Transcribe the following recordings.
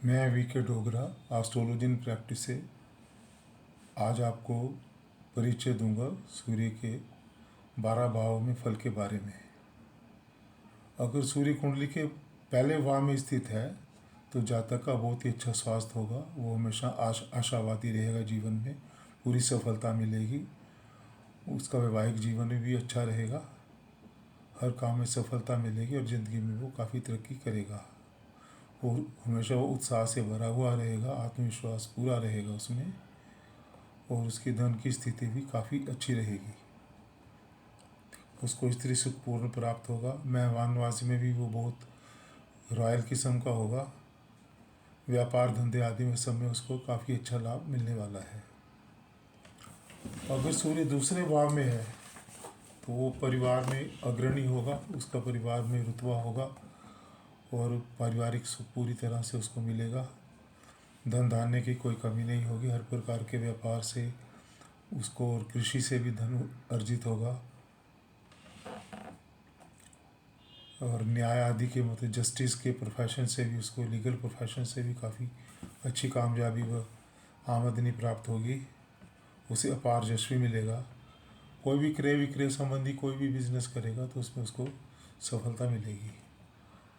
मैं VK Dogra astrology in practice से आज आपको परिचय दूंगा सूर्य के 12 भावों में फल के बारे में। अगर सूर्य कुंडली के पहले भाव में स्थित है तो जातक का बहुत ही अच्छा स्वास्थ्य होगा। वो हमेशा आशावादी रहेगा, जीवन में पूरी सफलता मिलेगी। उसका वैवाहिक जीवन भी अच्छा रहेगा, हर काम में सफलता मिलेगी और ज़िंदगी में वो काफ़ी तरक्की करेगा। वो हमेशा वो उत्साह से भरा हुआ रहेगा, आत्मविश्वास पूरा रहेगा उसमें, और उसकी धन की स्थिति भी काफ़ी अच्छी रहेगी। उसको स्त्री सुख पूर्ण प्राप्त होगा। मेहमान नवाजी में भी वो बहुत रॉयल किस्म का होगा। व्यापार धंधे आदि में सब में उसको काफ़ी अच्छा लाभ मिलने वाला है। अगर सूर्य दूसरे भाव में है तो वो परिवार में अग्रणी होगा, उसका परिवार में रुतबा होगा और पारिवारिक सुख पूरी तरह से उसको मिलेगा। धन धान्य की कोई कमी नहीं होगी। हर प्रकार के व्यापार से उसको और कृषि से भी धन अर्जित होगा और न्याय आदि के मतलब जस्टिस के प्रोफेशन से भी उसको, लीगल प्रोफेशन से भी काफ़ी अच्छी कामयाबी व आमदनी प्राप्त होगी। उसे अपार यश भी मिलेगा। कोई भी क्रय विक्रय संबंधी कोई भी बिजनेस करेगा तो उसमें उसको सफलता मिलेगी।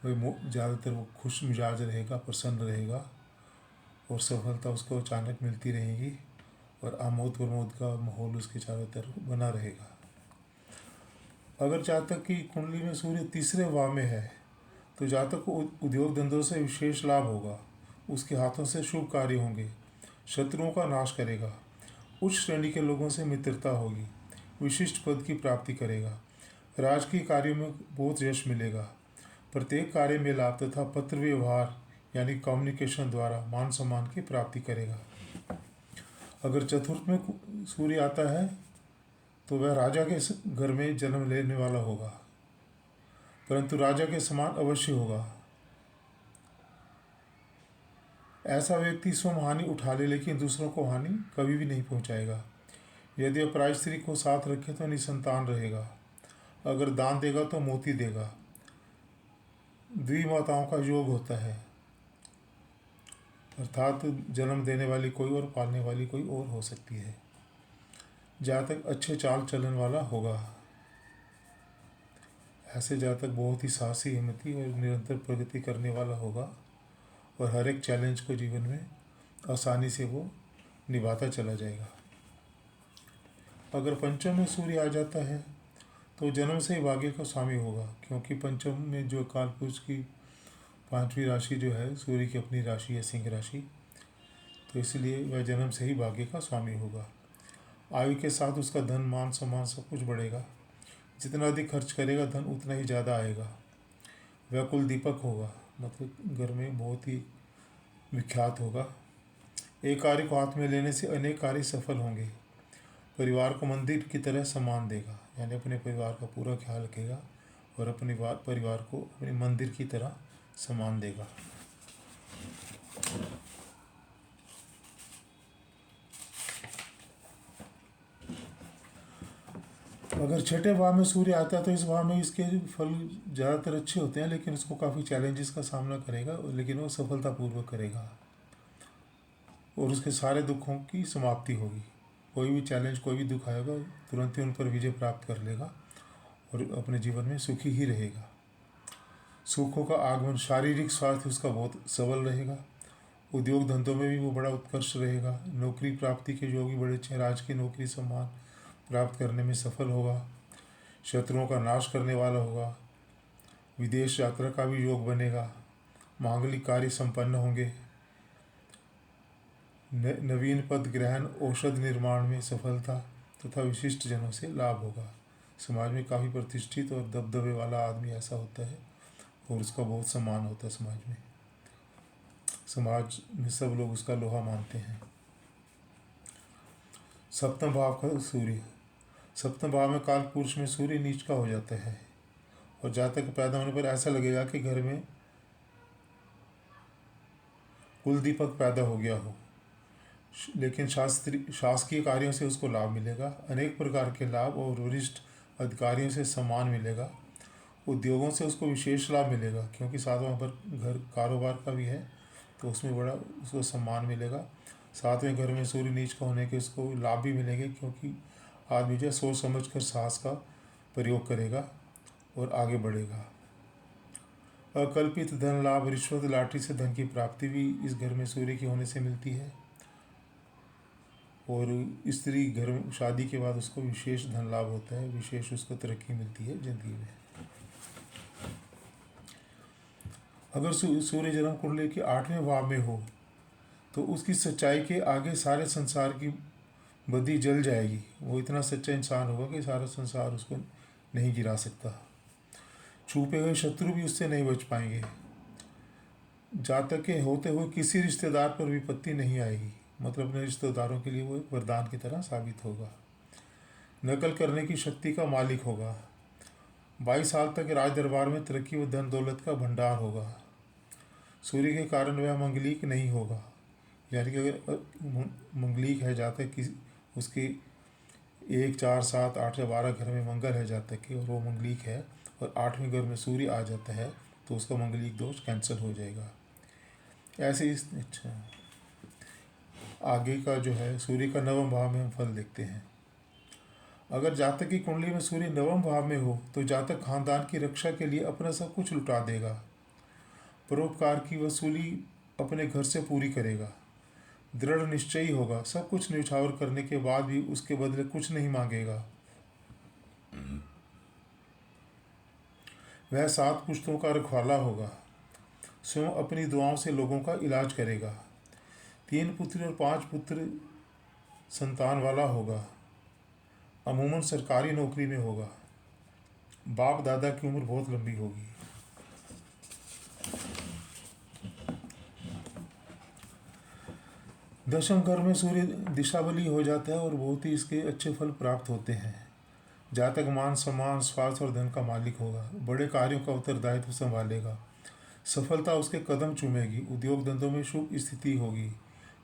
वह ज़्यादातर वो खुश मिजाज रहेगा, प्रसन्न रहेगा और सफलता उसको अचानक मिलती रहेगी और आमोद प्रमोद का माहौल उसके चारों तरफ बना रहेगा। अगर जातक की कुंडली में सूर्य तीसरे भाव में है तो जातक को उद्योग धंधों से विशेष लाभ होगा। उसके हाथों से शुभ कार्य होंगे, शत्रुओं का नाश करेगा, उच्च श्रेणी के लोगों से मित्रता होगी, विशिष्ट पद की प्राप्ति करेगा, राजकीय कार्यों में बहुत यश मिलेगा, प्रत्येक कार्य में लाभ तथा पत्र व्यवहार यानी कम्युनिकेशन द्वारा मान सम्मान की प्राप्ति करेगा। अगर चतुर्थ में सूर्य आता है तो वह राजा के घर में जन्म लेने वाला होगा, परंतु राजा के समान अवश्य होगा। ऐसा व्यक्ति स्वयं हानि उठा ले लेकिन दूसरों को हानि कभी भी नहीं पहुंचाएगा। यदि अपराध स्त्री को साथ रखे तो निसंतान रहेगा। अगर दान देगा तो मोती देगा। द्विमाताओं का योग होता है, अर्थात जन्म देने वाली कोई और पालने वाली कोई और हो सकती है। जातक अच्छे चाल चलन वाला होगा। ऐसे जातक बहुत ही साहसी, हिम्मती और निरंतर प्रगति करने वाला होगा और हर एक चैलेंज को जीवन में आसानी से वो निभाता चला जाएगा। अगर पंचम में सूर्य आ जाता है तो जन्म से ही भाग्य का स्वामी होगा, क्योंकि पंचम में जो कालपुरुष की 5वीं राशि जो है सूर्य की अपनी राशि है सिंह राशि, तो इसलिए वह जन्म से ही भाग्य का स्वामी होगा। आयु के साथ उसका धन मान सम्मान सब कुछ बढ़ेगा। जितना अधिक खर्च करेगा धन उतना ही ज़्यादा आएगा। वह कुल दीपक होगा, मतलब घर में बहुत ही विख्यात होगा। एक कार्य को हाथ में लेने से अनेक कार्य सफल होंगे। परिवार को मंदिर की तरह सम्मान देगा, यानी अपने परिवार का पूरा ख्याल रखेगा और अपने परिवार को अपने मंदिर की तरह सम्मान देगा। अगर छठे भाव में सूर्य आता है तो इस भाव में इसके फल ज़्यादातर अच्छे होते हैं, लेकिन उसको काफ़ी चैलेंजेस का सामना करेगा, लेकिन वो सफलतापूर्वक करेगा और उसके सारे दुखों की समाप्ति होगी। कोई भी चैलेंज, कोई भी दुख आएगा तुरंत ही उन पर विजय प्राप्त कर लेगा और अपने जीवन में सुखी ही रहेगा। सुखों का आगमन, शारीरिक स्वास्थ्य उसका बहुत सबल रहेगा। उद्योग धंधों में भी वो बड़ा उत्कर्ष रहेगा। नौकरी प्राप्ति के योग भी बड़े अच्छे, राज की नौकरी सम्मान प्राप्त करने में सफल होगा। शत्रुओं का नाश करने वाला होगा। विदेश यात्रा का भी योग बनेगा। मांगलिक कार्य संपन्न होंगे। नवीन पद ग्रहण, औषध निर्माण में सफलता तथा विशिष्ट जनों से लाभ होगा। समाज में काफ़ी प्रतिष्ठित और दबदबे वाला आदमी ऐसा होता है और उसका बहुत सम्मान होता है समाज में। समाज में सब लोग उसका लोहा मानते हैं। सप्तम भाव का सूर्य, सप्तम भाव में काल पुरुष में सूर्य नीच का हो जाता है और जातक पैदा होने पर ऐसा लगेगा कि घर में कुल दीपक पैदा हो गया हो, लेकिन शासकीय कार्यों से उसको लाभ मिलेगा। अनेक प्रकार के लाभ और वरिष्ठ अधिकारियों से सम्मान मिलेगा। उद्योगों से उसको विशेष लाभ मिलेगा, क्योंकि सातवां पर घर कारोबार का भी है तो उसमें बड़ा उसको सम्मान मिलेगा। सातवें घर में सूर्य नीच का होने के उसको लाभ भी मिलेंगे, क्योंकि आदमी जो है सोच समझ कर साहस का प्रयोग करेगा और आगे बढ़ेगा। अकल्पित धन लाभ, रिश्वत, लॉटरी से धन की प्राप्ति भी इस घर में सूर्य के होने से मिलती है। और स्त्री घर में शादी के बाद उसको विशेष धन लाभ होता है, विशेष उसको तरक्की मिलती है जिंदगी में। अगर सूर्य जन्म कुंडली के 8वें भाव में हो तो उसकी सच्चाई के आगे सारे संसार की बत्ती जल जाएगी। वो इतना सच्चा इंसान होगा कि सारा संसार उसको नहीं गिरा सकता। छुपे हुए शत्रु भी उससे नहीं बच पाएंगे। जातक के होते हुए किसी रिश्तेदार पर विपत्ति नहीं आएगी, मतलब अपने रिश्तेदारों के लिए वो एक वरदान की तरह साबित होगा। नकल करने की शक्ति का मालिक होगा। 22 साल तक राज दरबार में तरक्की व धन दौलत का भंडार होगा। सूर्य के कारण वह मंगलिक नहीं होगा, यानी कि अगर मंगलिक है जातक की, उसके 1, 4, 7, 8 या 12 घर में मंगल है जातक के और वो मंगलिक है और 8वें घर में सूर्य आ जाता है तो उसका मंगलिक दोष कैंसिल हो जाएगा। ऐसे इस अच्छा आगे का जो है सूर्य का 9वें भाव में हम फल देखते हैं। अगर जातक की कुंडली में सूर्य 9वें भाव में हो तो जातक खानदान की रक्षा के लिए अपना सब कुछ लुटा देगा। परोपकार की वसूली अपने घर से पूरी करेगा। दृढ़ निश्चयी होगा। सब कुछ न्यौछावर करने के बाद भी उसके बदले कुछ नहीं मांगेगा। वह 7 पुश्तों का रखवाला होगा। स्वयं अपनी दुआओं से लोगों का इलाज करेगा। 3 पुत्र और 5 पुत्र संतान वाला होगा। अमूमन सरकारी नौकरी में होगा। बाप दादा की उम्र बहुत लंबी होगी। दशम घर में सूर्य दिशाबली हो जाता है और बहुत ही इसके अच्छे फल प्राप्त होते हैं। जातक मान सम्मान, स्वास्थ्य और धन का मालिक होगा। बड़े कार्यों का उत्तरदायित्व संभालेगा। सफलता उसके कदम चूमेगी। उद्योग धंधों में शुभ स्थिति होगी।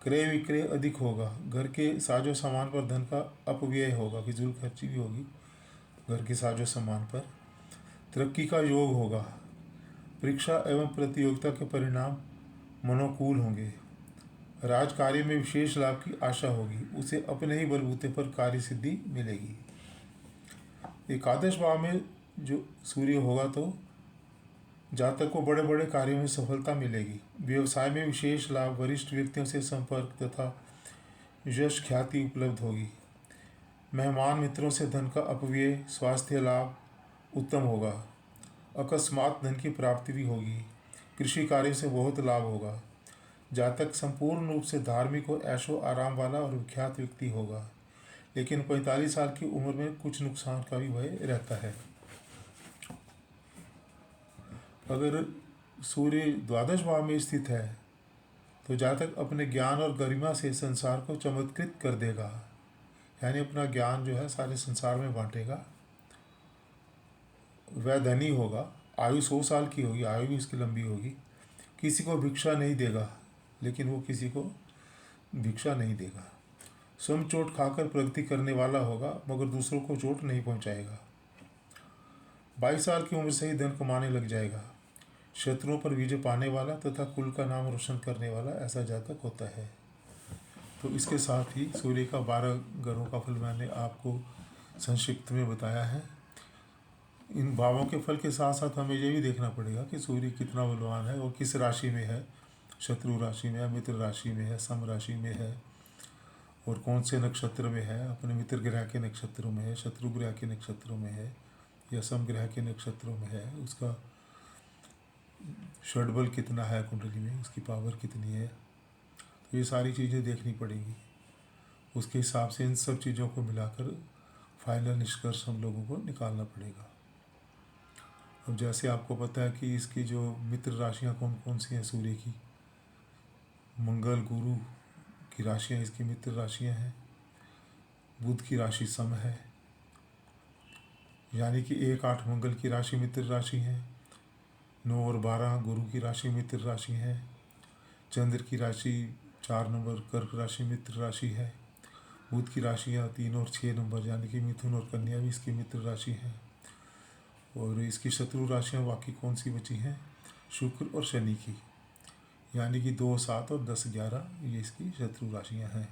क्रय विक्रय अधिक होगा। घर के साजो सामान पर धन का अपव्यय होगा, फिजूल खर्ची भी होगी घर के साजो सामान पर। तरक्की का योग होगा। परीक्षा एवं प्रतियोगिता के परिणाम मनोकूल होंगे। राज कार्य में विशेष लाभ की आशा होगी। उसे अपने ही बलबूते पर कार्य सिद्धि मिलेगी। एकादश भाव में जो सूर्य होगा तो जातक को बड़े बड़े कार्यों में सफलता मिलेगी। व्यवसाय में विशेष लाभ, वरिष्ठ व्यक्तियों से संपर्क तथा यश ख्याति उपलब्ध होगी। मेहमान मित्रों से धन का अपव्यय, स्वास्थ्य लाभ उत्तम होगा। अकस्मात धन की प्राप्ति भी होगी। कृषि कार्य से बहुत लाभ होगा। जातक संपूर्ण रूप से धार्मिक और ऐशो आराम वाला और विख्यात व्यक्ति होगा, लेकिन 45 साल की उम्र में कुछ नुकसान का भी भय रहता है। अगर सूर्य द्वादश भाव में स्थित है तो जातक अपने ज्ञान और गरिमा से संसार को चमत्कृत कर देगा, यानी अपना ज्ञान जो है सारे संसार में बांटेगा। वह धनी होगा। आयु 100 साल की होगी, आयु भी उसकी लंबी होगी। किसी को भिक्षा नहीं देगा, लेकिन वो किसी को भिक्षा नहीं देगा। स्वयं चोट खाकर प्रगति करने वाला होगा, मगर दूसरों को चोट नहीं पहुंचाएगा। 22 साल की उम्र से ही धन कमाने लग जाएगा। शत्रुओं पर विजय पाने वाला तथा कुल का नाम रोशन करने वाला ऐसा जातक होता है। तो इसके साथ ही सूर्य का 12 ग्रहों का फल मैंने आपको संक्षिप्त में बताया है। इन भावों के फल के साथ साथ हमें ये भी देखना पड़ेगा कि सूर्य कितना बलवान है और किस राशि में है। शत्रु राशि में है, मित्र राशि में है, सम राशि में है, और कौन से नक्षत्र में है, अपने मित्र ग्रह के नक्षत्रों में है, शत्रु ग्रह के नक्षत्रों में है या सम ग्रह के नक्षत्रों में है, उसका षडबल कितना है कुंडली में, उसकी पावर कितनी है। तो ये सारी चीज़ें देखनी पड़ेंगी। उसके हिसाब से इन सब चीज़ों को मिलाकर फाइनल निष्कर्ष हम लोगों को निकालना पड़ेगा। अब जैसे आपको पता है कि इसकी जो मित्र राशियाँ कौन कौन सी हैं सूर्य की, मंगल गुरु की राशियाँ इसकी मित्र राशियाँ हैं। बुध की राशि सम है, यानी कि 1, 8 मंगल की राशि मित्र राशि है। 9 और 12 गुरु की राशि मित्र राशि है। चंद्र की राशि 4 नंबर कर्क राशि मित्र राशि है। बुध की राशियाँ 3 और 6 नंबर यानी कि मिथुन और कन्या भी इसकी मित्र राशि हैं। और इसकी शत्रु राशियाँ बाकी कौन सी बची हैं, शुक्र और शनि की। यानी कि 2, 7 और 10, 11 ये इसकी शत्रु राशियां हैं।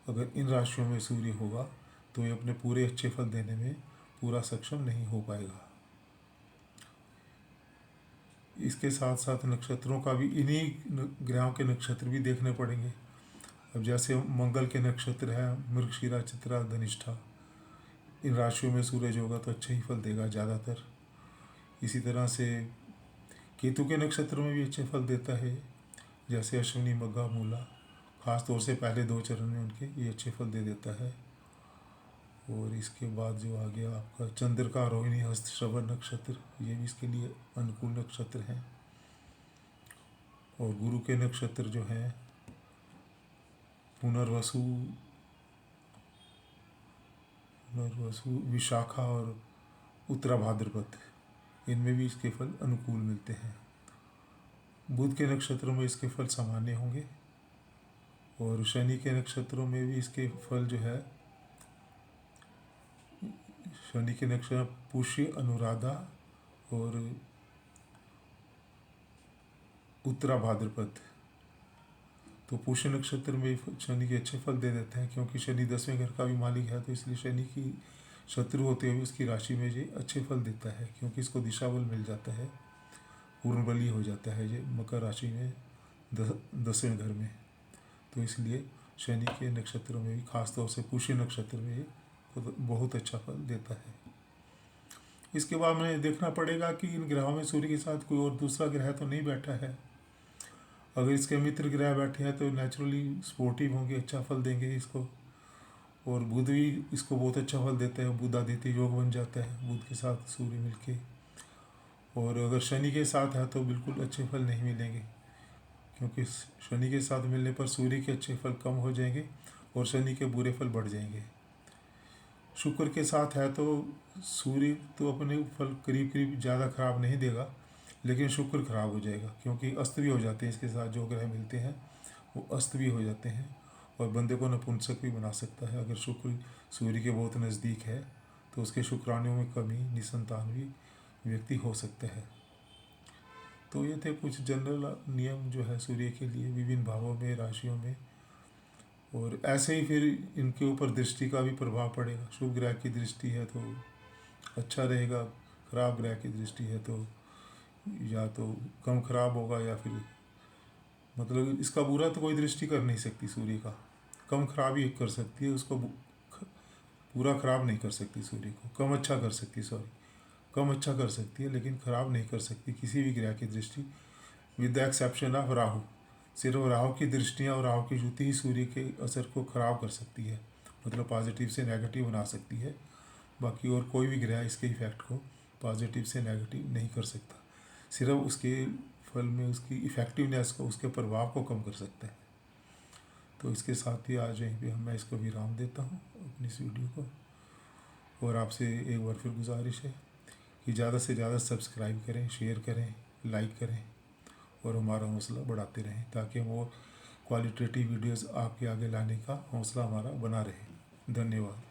अगर इन राशियों में सूर्य होगा तो ये अपने पूरे अच्छे फल देने में पूरा सक्षम नहीं हो पाएगा। इसके साथ साथ नक्षत्रों का भी, इन्हीं ग्रहों के नक्षत्र भी देखने पड़ेंगे। अब जैसे मंगल के नक्षत्र है मृगशिरा, चित्रा, धनिष्ठा, इन राशियों में सूरज होगा तो अच्छे ही फल देगा ज़्यादातर। इसी तरह से केतु के नक्षत्र में भी अच्छे फल देता है, जैसे अश्विनी, मघा, मूला, खास तौर से पहले 2 चरण में उनके ये अच्छे फल दे देता है। और इसके बाद जो आ गया आपका चंद्र का रोहिणी, हस्त, श्रवण नक्षत्र, ये भी इसके लिए अनुकूल नक्षत्र हैं। और गुरु के नक्षत्र जो हैं पुनर्वसु, विशाखा और उत्तरा भाद्रपद, इनमें भी इसके फल अनुकूल मिलते हैं। बुध के नक्षत्रों में इसके फल सामान्य होंगे। और शनि के नक्षत्रों में भी इसके फल जो है, शनि के नक्षत्र पुष्य, अनुराधा और उत्तरा भाद्रपद, तो पुष्य नक्षत्र में शनि के अच्छे फल दे देते हैं, क्योंकि शनि 10वें घर का भी मालिक है, तो इसलिए शनि की शत्रु होते हुए उसकी राशि में ये अच्छे फल देता है, क्योंकि इसको दिशा बल मिल जाता है, पूर्ण बली हो जाता है ये मकर राशि में 10वें घर में। तो इसलिए शनि के नक्षत्रों में भी, खासतौर से पुष्य नक्षत्र में, ये बहुत अच्छा फल देता है। इसके बाद हमें देखना पड़ेगा कि इन ग्रहों में सूर्य के साथ कोई और दूसरा ग्रह तो नहीं बैठा है। अगर इसके मित्र ग्रह बैठे हैं तो नेचुरली स्पोर्टिव होंगे, अच्छा फल देंगे इसको। और बुध भी इसको बहुत अच्छा फल देता है, बुध आदित्य योग बन जाता है बुध के साथ सूर्य मिलके। और अगर शनि के साथ है तो बिल्कुल अच्छे फल नहीं मिलेंगे, क्योंकि शनि के साथ मिलने पर सूर्य के अच्छे फल कम हो जाएंगे और शनि के बुरे फल बढ़ जाएंगे। शुक्र के साथ है तो सूर्य तो अपने फल करीब करीब ज़्यादा खराब नहीं देगा, लेकिन शुक्र खराब हो जाएगा, क्योंकि अस्त भी हो जाते हैं इसके साथ जो ग्रह मिलते हैं, वो अस्त भी हो जाते हैं और बंदे को नपुंसक भी बना सकता है। अगर शुक्र सूर्य के बहुत नज़दीक है तो उसके शुक्राणुओं में कमी, निसंतान भी व्यक्ति हो सकता है। तो ये थे कुछ जनरल नियम जो है सूर्य के लिए विभिन्न भावों में, राशियों में। और ऐसे ही फिर इनके ऊपर दृष्टि का भी प्रभाव पड़ेगा। शुभ ग्रह की दृष्टि है तो अच्छा रहेगा, खराब ग्रह की दृष्टि है तो या तो कम खराब होगा, या फिर मतलब इसका बुरा तो कोई दृष्टि कर नहीं सकती सूर्य का, कम खराब ही कर सकती है, उसको पूरा खराब नहीं कर सकती सूर्य को, कम अच्छा कर सकती, कम अच्छा कर सकती है, लेकिन खराब नहीं कर सकती किसी भी ग्रह की दृष्टि, with the exception of Rahu. सिर्फ राहु की दृष्टियाँ और राहु की युति ही सूर्य के असर को खराब कर सकती है, मतलब पॉजिटिव से नेगेटिव बना सकती है। बाकी और कोई भी ग्रह इसके इफेक्ट को पॉजिटिव से नेगेटिव नहीं कर सकता, सिर्फ उसके फल में उसकी इफ़ेक्टिवनेस को, उसके प्रभाव को कम कर सकता है। तो इसके साथ ही आज यहीं पे मैं इसको विराम देता हूँ अपनी इस वीडियो को। और आपसे एक बार फिर गुजारिश है कि ज़्यादा से ज़्यादा सब्सक्राइब करें, शेयर करें, लाइक करें और हमारा हौसला बढ़ाते रहें, ताकि हम और क्वालिटेटिव वीडियोज़ आपके आगे लाने का हौसला हमारा बना रहे। धन्यवाद।